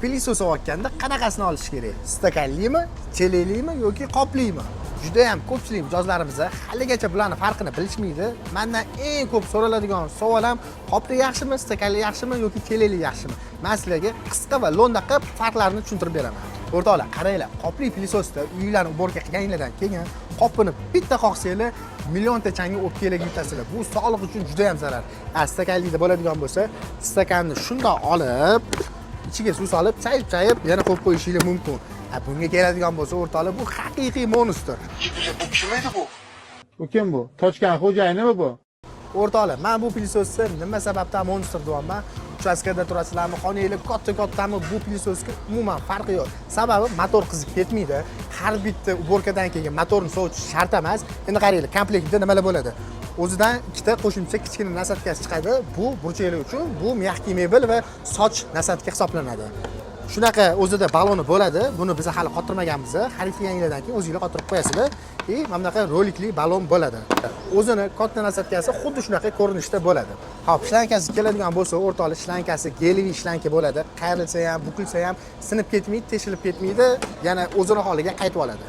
Pilisos olganda qanaqasini olish kerak? Stakanlimi, cheleklimi yoki qoplimi? Juda ham ko'pchilik mijozlarimiz haligacha bularning farqini bilishmaydi. Mendan eng ko'p so'raladigan savol ham qopli yaxshimi, stakanli yaxshimi yoki cheleli yaxshimi? Men sizlarga qisqa va lo'nda qilib farqlarini tushuntirib beraman. O'rtoqlar, qaranglar, qopli pilisosda uylarni uborga qilganinglardan keyin qopini bitta qoqsanglar millionta changni olib kelib yutasizlar. Bu sog'liq uchun juda ham zarar. Stakanlida bo'ladigan bo'lsa, stakanni shundoq olib, ichiga suv solib, chayib yana qo'yib qo'yishingiz mumkin. Bunga keladigan bo'lsa, o'rtoqlar, bu haqiqiy monster. Bu kim edi bu? Bu kim bu? Tochkan xo'jayinimi bu? O'rtoqlar, men bu pilisosni nima sababdan monster deyapman? Uchastkada turasizlarmi, xonanglar katta-kattami, bu pilisosga umuman farqi yo'q. Sababi motor qizib ketmaydi. Har bitta uborkadan keyin motorni sovutish shart emas. Endi qaranglar, komplektda nimalar bo'ladi? O'zidan ikkita qo'shimcha kichkina nasatkasi chiqadi. Bu burchaklar uchun, bu mягкий mebel va soch nasatka hisoblanadi. Shunaqa o'zida baloni bo'ladi. Buni biz hali qotirmaganmiz. Xarid qilganinglardan keyin o'zingizlar qotirib qo'yasizlar. Mana bunaqa rolikli balon bo'ladi. O'zini katta nasatkasi xuddi shunaqa ko'rinishda bo'ladi. Xo'p, shlankasi keladigan bo'lsa, o'rtoqlar, shlankasi geliviy shlanka bo'ladi. Qayrilsa ham, bukilsa ham sinib ketmaydi, teshilib ketmaydi, yana o'zini holiga qaytib oladi.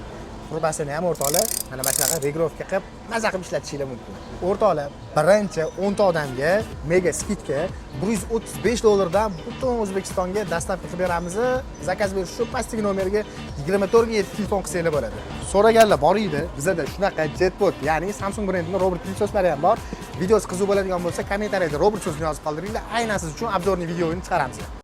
Qurbasini ham o'rtoqlar, mana shunaqa regrovka qilib, maza qilib ishlatishingiz mumkin. O'rtoqlar, birinchi 10 ta odamga mega skidka $135 dan butun O'zbekistonga dostavka qilib beramiz. Zakaz berish shu pastdagi nomerga 24/7 telefon qilsanglar bo'ladi. So'raganlar bor edi. Bizda shunaqa Jetbot, ya'ni Samsung brendining robot pilisoslari ham bor. Videosi qiziq bo'ladigan bo'lsa, kommentariyada robot so'zini yozib qoldiringlar. Aynan siz uchun obzorli videoni chiqaramiz.